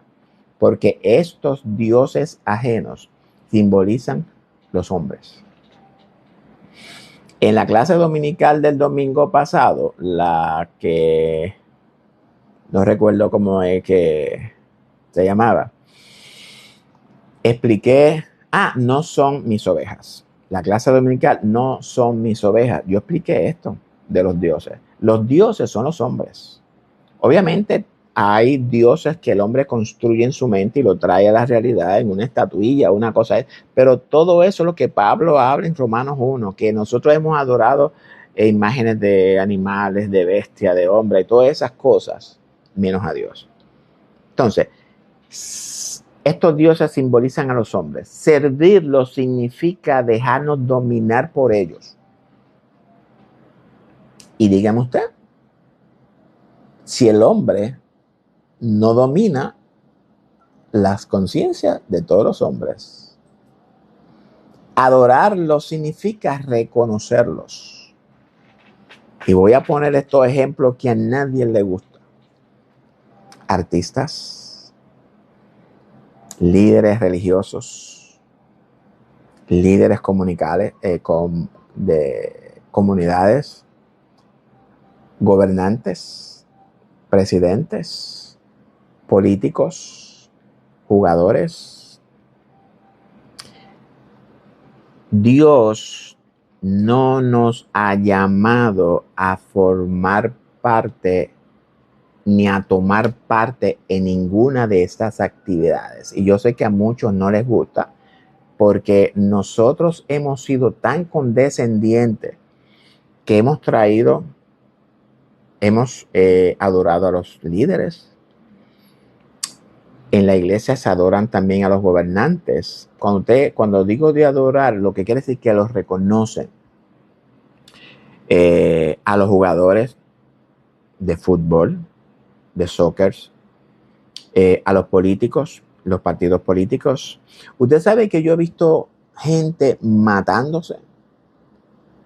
porque estos dioses ajenos simbolizan los hombres. En la clase dominical del domingo pasado, la que no recuerdo cómo es que se llamaba, expliqué, no son mis ovejas. La clase dominical no son mis ovejas. Yo expliqué esto de los dioses. Los dioses son los hombres. Obviamente hay dioses que el hombre construye en su mente y lo trae a la realidad en una estatuilla, una cosa. Pero todo eso es lo que Pablo habla en Romanos 1, que nosotros hemos adorado imágenes de animales, de bestia, de hombre y todas esas cosas, menos a Dios. Entonces, estos dioses simbolizan a los hombres. Servirlos significa dejarnos dominar por ellos. Y dígame usted, si el hombre no domina las conciencias de todos los hombres, adorarlos significa reconocerlos. Y voy a poner estos ejemplos que a nadie le gusta. Artistas, líderes religiosos, líderes comunicales, de comunidades, gobernantes, presidentes, políticos, jugadores. Dios no nos ha llamado a formar parte ni a tomar parte en ninguna de estas actividades. Y yo sé que a muchos no les gusta porque nosotros hemos sido tan condescendientes que hemos adorado a los líderes. En la iglesia se adoran también a los gobernantes. Cuando digo de adorar, lo que quiere decir que los reconocen. A los jugadores de fútbol, de soccer, a los políticos, los partidos políticos. Usted sabe que yo he visto gente matándose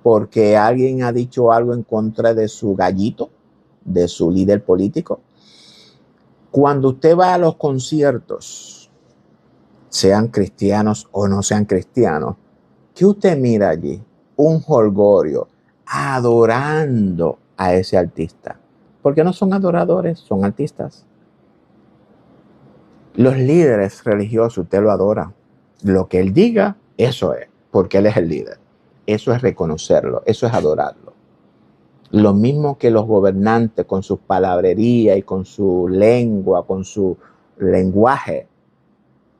porque alguien ha dicho algo en contra de su gallito, de su líder político. Cuando usted va a los conciertos, sean cristianos o no sean cristianos, ¿qué usted mira allí? Un jolgorio adorando a ese artista. Porque no son adoradores, son artistas. Los líderes religiosos, usted lo adora. Lo que él diga, eso es, porque él es el líder. Eso es reconocerlo, eso es adorarlo. Lo mismo que los gobernantes con su palabrería y con su lengua, con su lenguaje.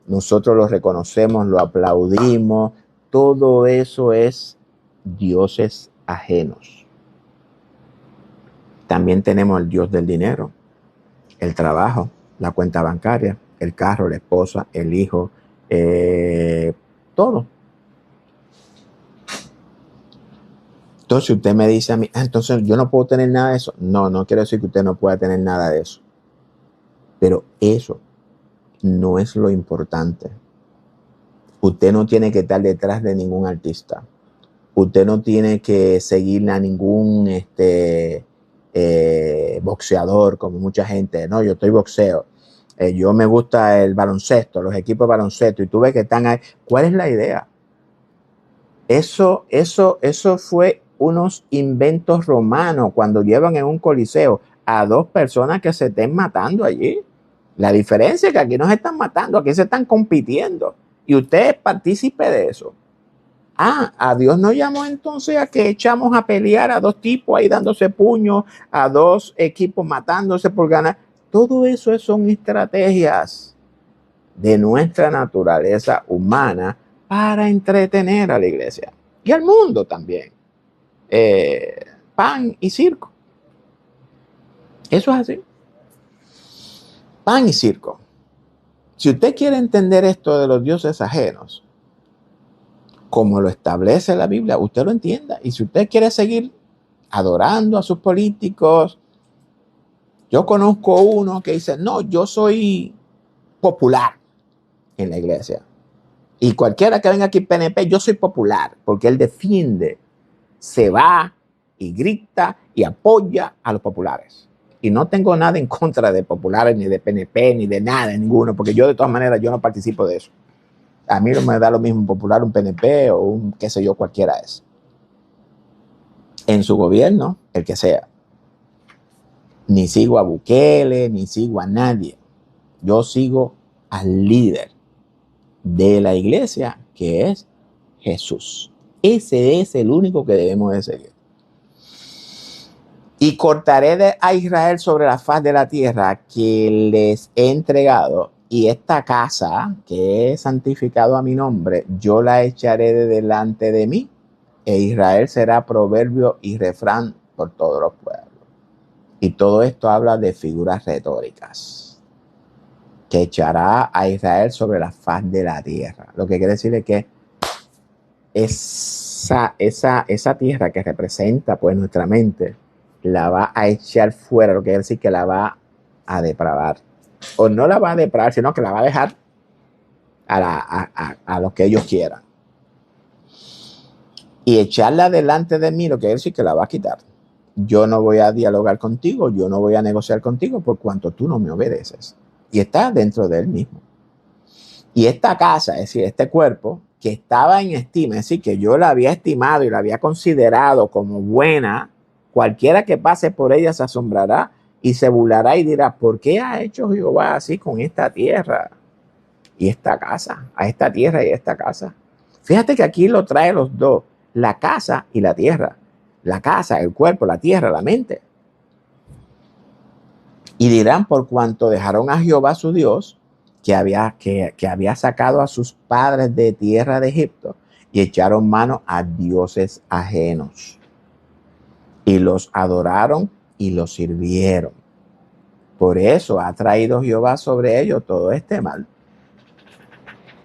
Nosotros lo reconocemos, lo aplaudimos. Todo eso es dioses ajenos. También tenemos el dios del dinero, el trabajo, la cuenta bancaria, el carro, la esposa, el hijo, todo. Entonces usted me dice a mí, entonces yo no puedo tener nada de eso. No quiero decir que usted no pueda tener nada de eso. Pero eso no es lo importante. Usted no tiene que estar detrás de ningún artista. Usted no tiene que seguir a ningún boxeador, como mucha gente. No, yo estoy boxeo. Yo me gusta el baloncesto, los equipos de baloncesto. Y tú ves que están ahí. ¿Cuál es la idea? Eso fue unos inventos romanos cuando llevan en un coliseo a dos personas que se estén matando allí. La diferencia es que aquí nos están matando, aquí se están compitiendo y usted es partícipe de eso. A Dios nos llamó entonces a que echamos a pelear a dos tipos ahí dándose puños, a dos equipos matándose por ganar. Todo eso son estrategias de nuestra naturaleza humana para entretener a la iglesia y al mundo también. Pan y circo. Eso es así. Pan y circo. Si usted quiere entender esto de los dioses ajenos, como lo establece la Biblia, usted lo entienda. Y si usted quiere seguir adorando a sus políticos, yo conozco uno que dice, no, yo soy popular en la iglesia. Y cualquiera que venga aquí PNP, yo soy popular, porque él defiende, se va y grita y apoya a los populares. Y no tengo nada en contra de populares, ni de PNP, ni de nada, ninguno, porque yo de todas maneras yo no participo de eso. A mí no me da lo mismo un popular, un PNP o un qué sé yo, cualquiera es. En su gobierno, el que sea. Ni sigo a Bukele, ni sigo a nadie. Yo sigo al líder de la iglesia, que es Jesús. Ese es el único que debemos de seguir. Y cortaré a Israel sobre la faz de la tierra que les he entregado, y esta casa que he santificado a mi nombre, yo la echaré de delante de mí, e Israel será proverbio y refrán por todos los pueblos. Y todo esto habla de figuras retóricas, que echará a Israel sobre la faz de la tierra. Lo que quiere decir es que esa tierra que representa pues nuestra mente, la va a echar fuera, lo que quiere decir que la va a depravar. O no la va a depravar, sino que la va a dejar a lo que ellos quieran. Y echarla delante de mí, lo que quiere decir que la va a quitar. Yo no voy a dialogar contigo, yo no voy a negociar contigo por cuanto tú no me obedeces. Y está dentro de él mismo. Y esta casa, es decir, este cuerpo, que estaba en estima, es decir, que yo la había estimado y la había considerado como buena, cualquiera que pase por ella se asombrará y se burlará y dirá, ¿por qué ha hecho Jehová así con esta tierra y esta casa? A esta tierra y esta casa. Fíjate que aquí lo trae los dos, la casa y la tierra. La casa, el cuerpo, la tierra, la mente. Y dirán, por cuanto dejaron a Jehová su Dios, que había sacado a sus padres de tierra de Egipto, y echaron mano a dioses ajenos. Y los adoraron y los sirvieron. Por eso ha traído Jehová sobre ellos todo este mal.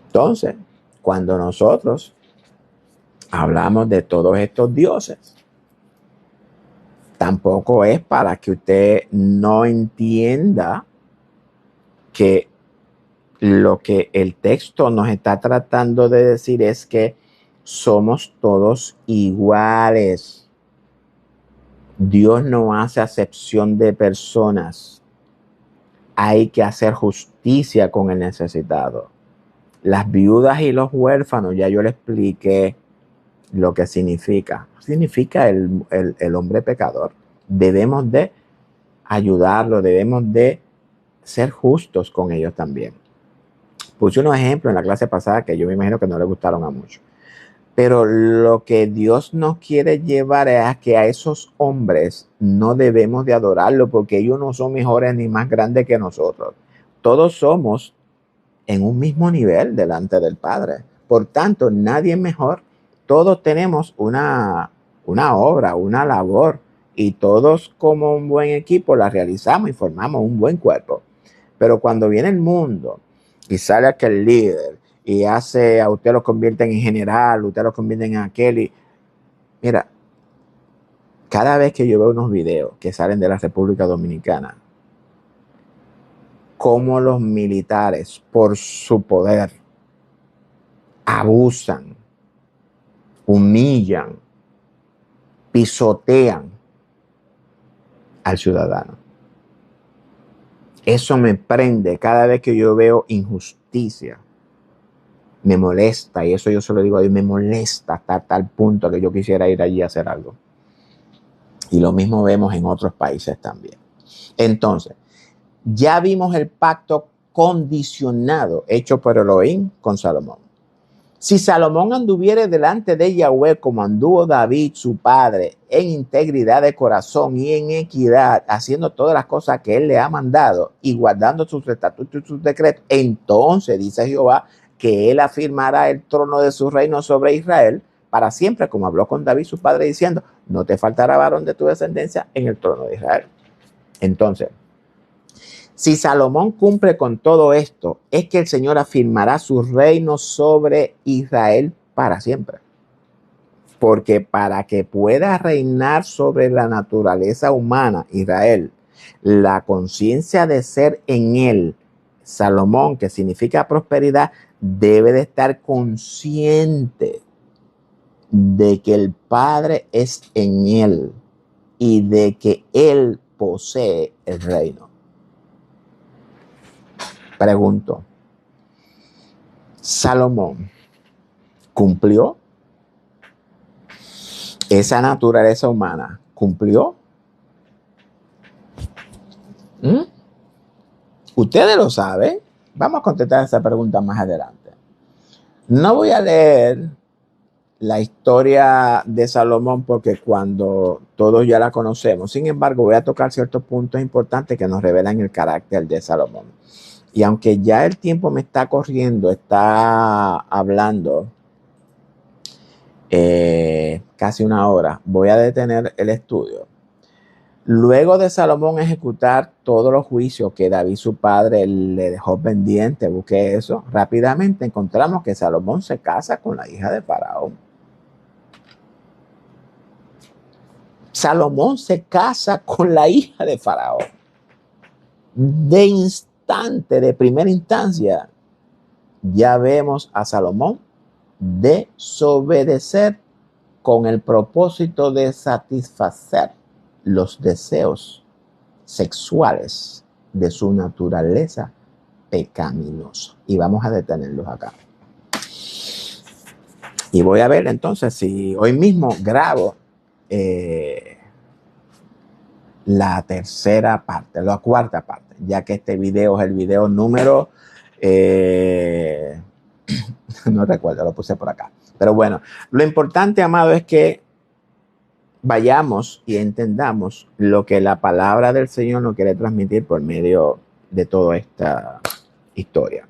Entonces, cuando nosotros hablamos de todos estos dioses, tampoco es para que usted no entienda que lo que el texto nos está tratando de decir es que somos todos iguales. Dios no hace acepción de personas. Hay que hacer justicia con el necesitado. Las viudas y los huérfanos, ya yo le expliqué lo que significa. Significa el hombre pecador. Debemos de ayudarlo, debemos de ser justos con ellos también. Puse unos ejemplos en la clase pasada que yo me imagino que no le gustaron a muchos. Pero lo que Dios nos quiere llevar es a que a esos hombres no debemos de adorarlo porque ellos no son mejores ni más grandes que nosotros. Todos somos en un mismo nivel delante del Padre. Por tanto, nadie es mejor. Todos tenemos una obra, una labor, y todos como un buen equipo la realizamos y formamos un buen cuerpo. Pero cuando viene el mundo y sale aquel líder y hace, a usted lo convierten en general, usted lo convierten en aquel, y mira, cada vez que yo veo unos videos que salen de la República Dominicana, cómo los militares, por su poder, abusan, humillan, pisotean al ciudadano. Eso me prende cada vez que yo veo injusticia. Me molesta, y eso yo se lo digo a Dios, me molesta hasta tal punto que yo quisiera ir allí a hacer algo. Y lo mismo vemos en otros países también. Entonces, Ya vimos el pacto condicionado hecho por Elohim con Salomón. Si Salomón anduviere delante de Yahweh como anduvo David, su padre, en integridad de corazón y en equidad, haciendo todas las cosas que él le ha mandado y guardando sus estatutos y sus decretos, entonces dice Jehová que él afirmará el trono de su reino sobre Israel para siempre, como habló con David, su padre, diciendo, no te faltará varón de tu descendencia en el trono de Israel. Entonces, si Salomón cumple con todo esto, es que el Señor afirmará su reino sobre Israel para siempre. Porque para que pueda reinar sobre la naturaleza humana, Israel, la conciencia de ser en él, Salomón, que significa prosperidad, debe de estar consciente de que el Padre es en él y de que él posee el reino. Pregunto, ¿Salomón cumplió? ¿Esa naturaleza humana cumplió? ¿Ustedes lo saben? Vamos a contestar esa pregunta más adelante. No voy a leer la historia de Salomón porque cuando todos ya la conocemos. Sin embargo, voy a tocar ciertos puntos importantes que nos revelan el carácter de Salomón. Y aunque ya el tiempo me está corriendo, está hablando casi una hora, voy a detener el estudio. Luego de Salomón ejecutar todos los juicios que David su padre le dejó pendiente, busqué eso, rápidamente encontramos que Salomón se casa con la hija de Faraón. Salomón se casa con la hija de Faraón. De instante, de primera instancia, ya vemos a Salomón desobedecer con el propósito de satisfacer los deseos sexuales de su naturaleza pecaminosa. Y vamos a detenerlos acá. Y voy a ver entonces si hoy mismo grabo la tercera parte, la cuarta parte, ya que este video es el video número no recuerdo, lo puse por acá. Pero bueno, lo importante, amado, es que vayamos y entendamos lo que la palabra del Señor nos quiere transmitir por medio de toda esta historia.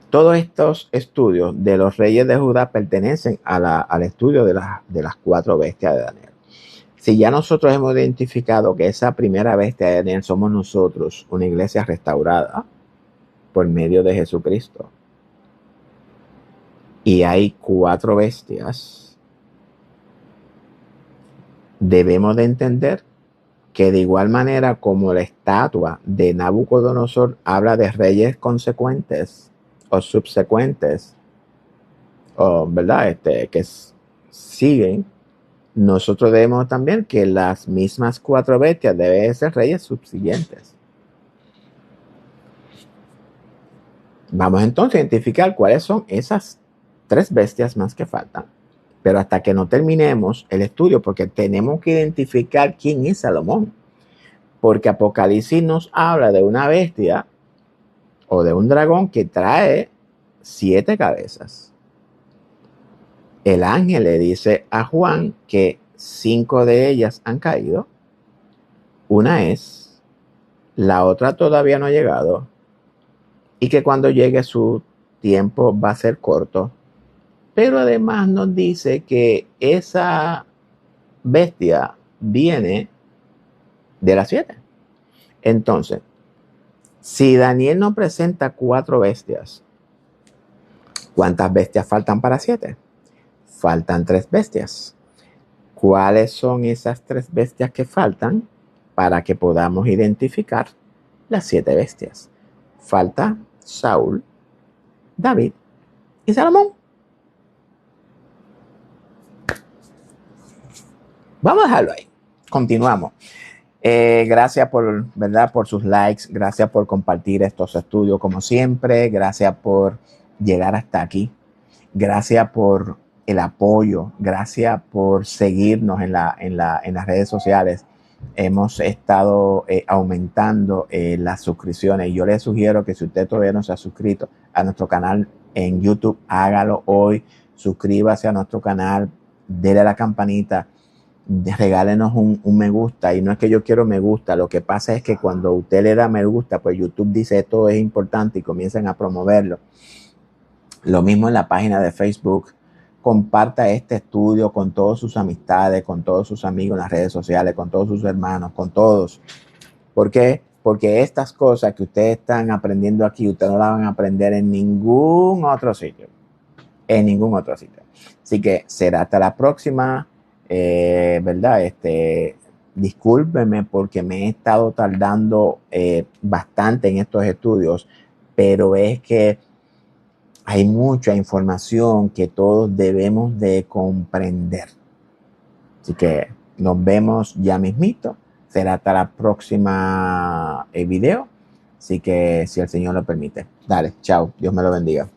Todos estos estudios de los reyes de Judá pertenecen al estudio de las 4 bestias de Daniel. Si ya nosotros hemos identificado que esa primera bestia de Daniel somos nosotros, una iglesia restaurada por medio de Jesucristo, y hay 4 bestias, debemos de entender que de igual manera como la estatua de Nabucodonosor habla de reyes consecuentes o subsecuentes, ¿verdad? Que siguen, nosotros debemos también que las mismas 4 bestias deben ser reyes subsiguientes. Vamos entonces a identificar cuáles son esas 3 bestias más que faltan. Pero hasta que no terminemos el estudio, porque tenemos que identificar quién es Salomón. Porque Apocalipsis nos habla de una bestia o de un dragón que trae 7 cabezas. El ángel le dice a Juan que 5 de ellas han caído. Una es, la otra todavía no ha llegado, y que cuando llegue su tiempo va a ser corto. Pero además nos dice que esa bestia viene de las 7. Entonces, si Daniel nos presenta 4 bestias, ¿cuántas bestias faltan para 7? Faltan 3 bestias. ¿Cuáles son esas 3 bestias que faltan para que podamos identificar las 7 bestias? Falta Saúl, David y Salomón. Vamos a dejarlo ahí. Continuamos. Gracias por sus likes. Gracias por compartir estos estudios como siempre. Gracias por llegar hasta aquí. Gracias por el apoyo. Gracias por seguirnos en las redes sociales. hemos estado aumentando las suscripciones. Yo les sugiero que si usted todavía no se ha suscrito a nuestro canal en YouTube, hágalo hoy. Suscríbase a nuestro canal, déle a la campanita, regálenos un me gusta. Y no es que yo quiero me gusta, lo que pasa es que cuando usted le da me gusta, pues YouTube dice esto es importante y comienzan a promoverlo. Lo mismo en la página de Facebook. Comparta este estudio con todas sus amistades, con todos sus amigos en las redes sociales, con todos sus hermanos, con todos. ¿Por qué? Porque estas cosas que ustedes están aprendiendo aquí, ustedes no las van a aprender en ningún otro sitio. En ningún otro sitio. Así que será hasta la próxima. ¿Verdad? Discúlpenme porque me he estado tardando bastante en estos estudios, pero es que hay mucha información que todos debemos de comprender. Así que nos vemos ya mismito. Será hasta la próxima video. Así que si el Señor lo permite. Dale, chao. Dios me lo bendiga.